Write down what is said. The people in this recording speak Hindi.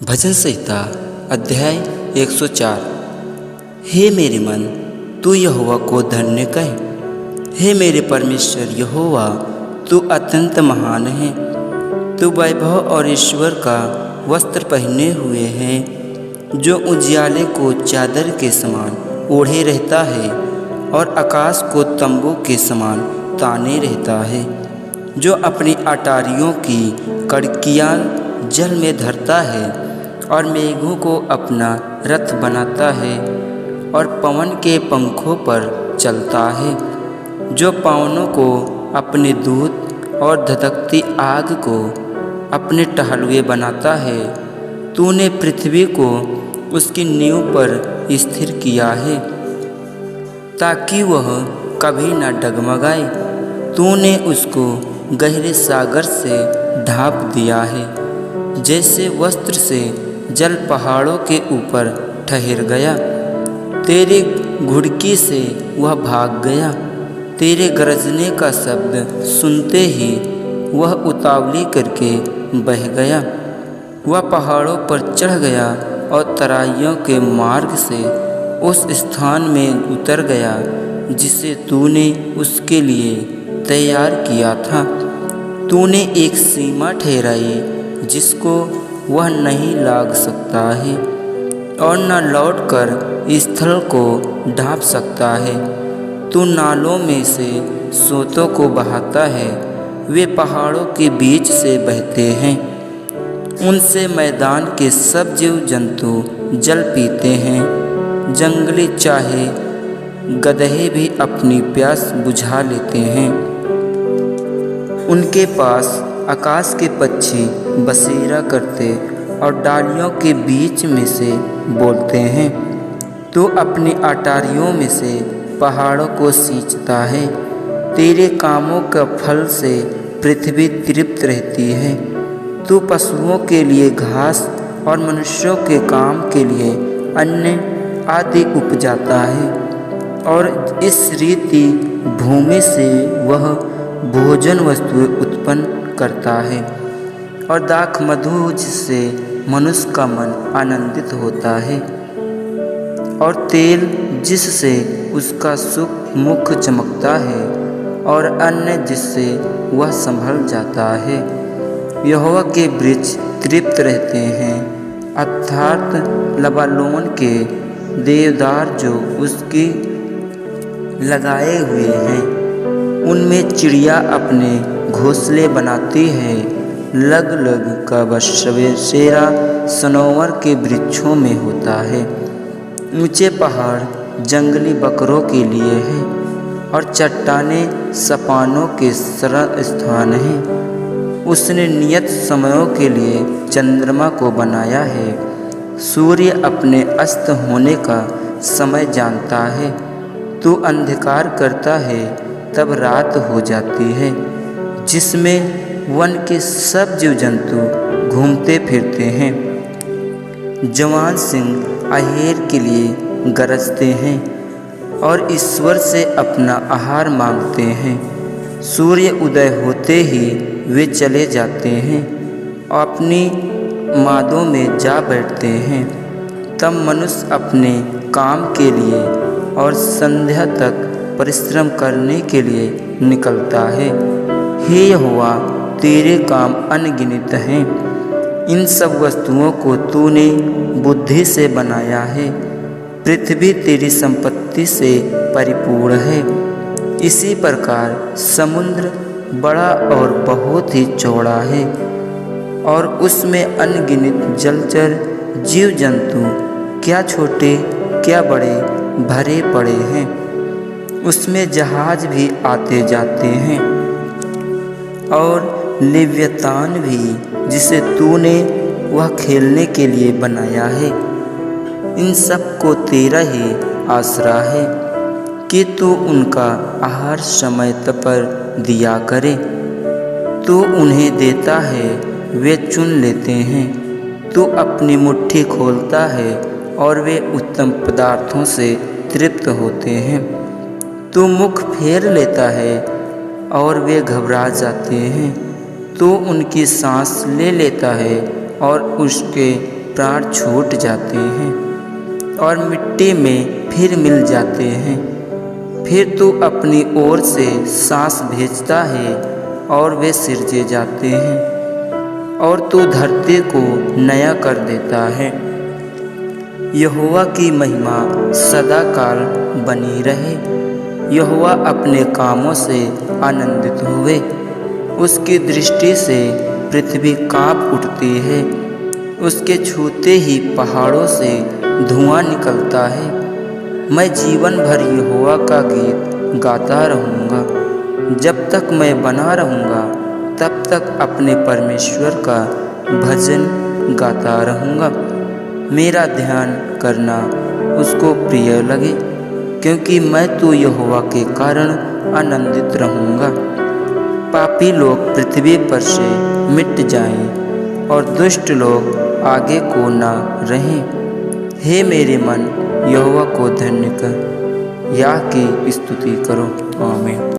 भजन संहिता अध्याय 104। हे मेरे मन, तू यहोवा को धन्य कह। हे मेरे परमेश्वर यहोवा, तू अत्यंत महान है। तू वैभव और ईश्वर का वस्त्र पहने हुए है, जो उजियाले को चादर के समान ओढ़े रहता है और आकाश को तंबू के समान ताने रहता है, जो अपनी अटारियों की कड़कियाँ जल में धरता है और मेघों को अपना रथ बनाता है और पवन के पंखों पर चलता है, जो पवनों को अपने दूत और धधकती आग को अपने टहलुए बनाता है। तूने पृथ्वी को उसकी नींव पर स्थिर किया है, ताकि वह कभी न डगमगाए। तूने उसको गहरे सागर से ढाँप दिया है, जैसे वस्त्र से जल पहाड़ों के ऊपर ठहर गया। तेरी घुड़की से वह भाग गया। तेरे गरजने का शब्द सुनते ही वह उतावली करके बह गया। वह पहाड़ों पर चढ़ गया और तराइयों के मार्ग से उस स्थान में उतर गया जिसे तूने उसके लिए तैयार किया था। तूने एक सीमा ठहराई जिसको वह नहीं लाग सकता है और न लौटकर स्थल को ढाँप सकता है। तू नालों में से सोतों को बहाता है, वे पहाड़ों के बीच से बहते हैं। उनसे मैदान के सब जीव जंतु जल पीते हैं। जंगली चाहे गदहे भी अपनी प्यास बुझा लेते हैं। उनके पास आकाश के पक्षी बसेरा करते और डालियों के बीच में से बोलते हैं। तू अपनी अटारियों में से पहाड़ों को सींचता है। तेरे कामों का फल से पृथ्वी तृप्त रहती है। तू पशुओं के लिए घास और मनुष्यों के काम के लिए अन्न आदि उपजाता है, और इस रीति भूमि से वह भोजन वस्तुएं उत्पन्न करता है, और दाख मधु से मनुष्य का मन आनंदित होता है, और तेल जिससे उसका सुख मुख चमकता है, और अन्न जिससे वह संभल जाता है। यहोवा के वृक्ष तृप्त रहते हैं, अर्थात लबानोन के देवदार जो उसकी लगाए हुए हैं। उनमें चिड़िया अपने घोंसले बनाती है। लग लग का बसेरा सनोवर के वृक्षों में होता है। ऊंचे पहाड़ जंगली बकरों के लिए है, और चट्टानें सपानों के शरण स्थान हैं। उसने नियत समयों के लिए चंद्रमा को बनाया है। सूर्य अपने अस्त होने का समय जानता है। तू अंधकार करता है तब रात हो जाती है, जिसमें वन के सब जीव जंतु घूमते फिरते हैं। जवान सिंह अहेर के लिए गरजते हैं और ईश्वर से अपना आहार मांगते हैं। सूर्य उदय होते ही वे चले जाते हैं और अपनी मादों में जा बैठते हैं। तब मनुष्य अपने काम के लिए और संध्या तक परिश्रम करने के लिए निकलता है। हे यहोवा, तेरे काम अनगिनत हैं। इन सब वस्तुओं को तूने बुद्धि से बनाया है। पृथ्वी तेरी संपत्ति से परिपूर्ण है। इसी प्रकार समुद्र बड़ा और बहुत ही चौड़ा है, और उसमें अनगिनत जलचर जीव जंतु क्या छोटे क्या बड़े भरे पड़े हैं। उसमें जहाज भी आते जाते हैं, और लेव्यतान भी, जिसे तूने वह खेलने के लिए बनाया है। इन सब को तेरा ही आसरा है कि तू उनका आहार समय पर दिया करे। तू उन्हें देता है, वे चुन लेते हैं। तू अपनी मुट्ठी खोलता है और वे उत्तम पदार्थों से तृप्त होते हैं। तू मुख फेर लेता है और वे घबरा जाते हैं। तू उनकी सांस ले लेता है और उसके प्राण छूट जाते हैं और मिट्टी में फिर मिल जाते हैं। फिर तू अपनी ओर से सांस भेजता है और वे सिरजे जाते हैं, और तू धरती को नया कर देता है। यहोवा की महिमा सदा काल बनी रहे। यहोवा अपने कामों से आनंदित हुए। उसकी दृष्टि से पृथ्वी काँप उठती है। उसके छूते ही पहाड़ों से धुआं निकलता है। मैं जीवन भर यहोवा का गीत गाता रहूँगा। जब तक मैं बना रहूँगा तब तक अपने परमेश्वर का भजन गाता रहूँगा। मेरा ध्यान करना उसको प्रिय लगे, क्योंकि मैं तो यहोवा के कारण आनंदित रहूँगा। पापी लोग पृथ्वी पर से मिट जाएं और दुष्ट लोग आगे को ना रहें। हे मेरे मन, यहोवा को धन्य कर, याह की स्तुति करो। आमीन।